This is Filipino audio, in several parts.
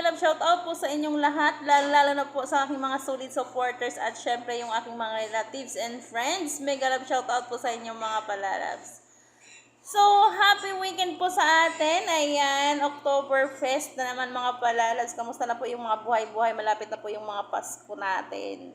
love shout out po sa inyong lahat, lalo na po sa aking mga solid supporters at syempre yung aking mga relatives and friends. Mega love shout out po sa inyong mga palalabs. So, happy weekend po sa atin. Ayan, Oktoberfest na naman mga palalabs. Kamusta na po yung mga buhay-buhay? Malapit na po yung mga Pasko natin.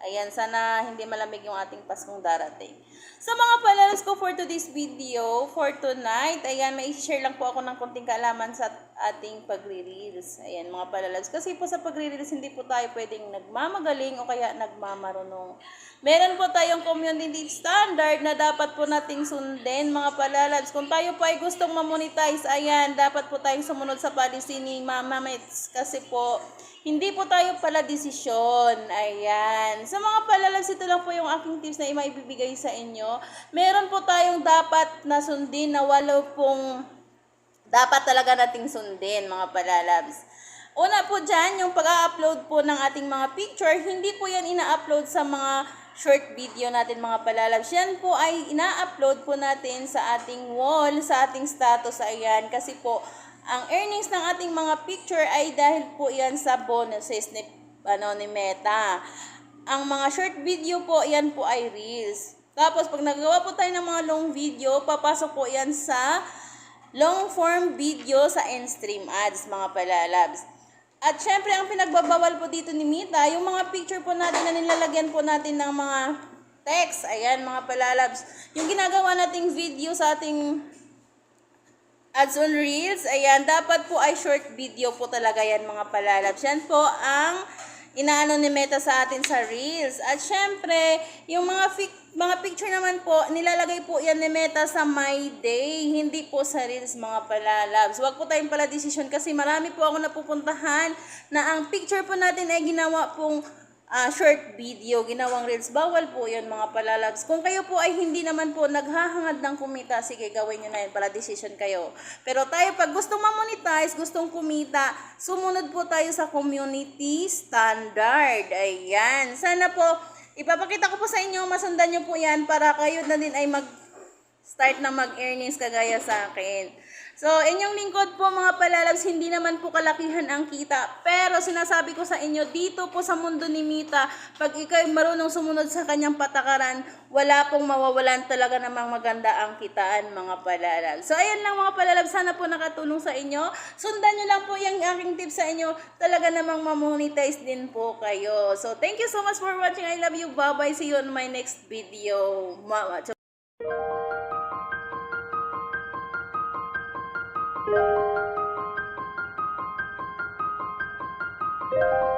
Ayan, sana hindi malamig yung ating Paskong darating. So mga palalabs ko for today's video, for tonight, ayan, may share lang po ako ng konting kaalaman sa ating pagre-reels. Ayan mga palalabs, kasi po sa pagre-reels hindi po tayo pwedeng nagmamagaling o kaya nagmamarunong. Meron po tayong community standard na dapat po nating sundin mga palalabs. Kung tayo po ay gustong mamonetize, ayan, dapat po tayong sumunod sa policy ni Mama Mets kasi po, hindi po tayo pala desisyon. Ayan. Sa mga palalabs, ito lang po yung aking tips na maibibigay sa inyo. Meron po tayong dapat na sundin na walo pong dapat talaga nating sundin, mga palalabs. Una po dyan, yung pag-upload po ng ating mga picture, hindi po yan ina-upload sa mga short video natin mga palalabs. Yan po ay ina-upload po natin sa ating wall, sa ating status. Ayan. Kasi po, ang earnings ng ating mga picture ay dahil po yan sa bonuses ni Meta. Ang mga short video po, yan po ay reels. Tapos pag nagawa po tayo ng mga long video, papasok po yan sa long form video sa in-stream ads mga palalabs. At syempre ang pinagbabawal po dito ni Meta, yung mga picture po natin na nilalagyan po natin ng mga text. Ayan mga palalabs. Yung ginagawa nating video sa ating ads on reels, ayan, dapat po ay short video po talaga yan mga palalabs. Yan po ang inaano ni Meta sa atin sa reels. At syempre, yung mga picture naman po, nilalagay po yan ni Meta sa My Day, hindi po sa reels mga palalabs. Huwag po tayong pala decision kasi marami po ako napupuntahan na ang picture po natin ay ginawa pong short video, ginawang reels. Bawal po yun mga palalabs. Kung kayo po ay hindi naman po naghahangad ng kumita, sige gawin nyo na yun, pala decision kayo. Pero tayo pag gustong mamonetize, gustong kumita, sumunod po tayo sa community standard. Ayan. Sana po, ipapakita ko po sa inyo, masundan nyo po yan para kayo na din ay start na mag-earnings kagaya sa akin. So, inyong lingkod po mga palalabs, hindi naman po kalakihan ang kita. Pero sinasabi ko sa inyo, dito po sa mundo ni Meta, pag ikaw marunong sumunod sa kanyang patakaran, wala pong mawawalan, talaga namang maganda ang kitaan mga palalabs. So, ayan lang mga palalabs, sana po nakatulong sa inyo. Sundan nyo lang po yung aking tips sa inyo, talaga namang mamonetize din po kayo. So, thank you so much for watching. I love you. Bye-bye. See you on my next video. Thank you.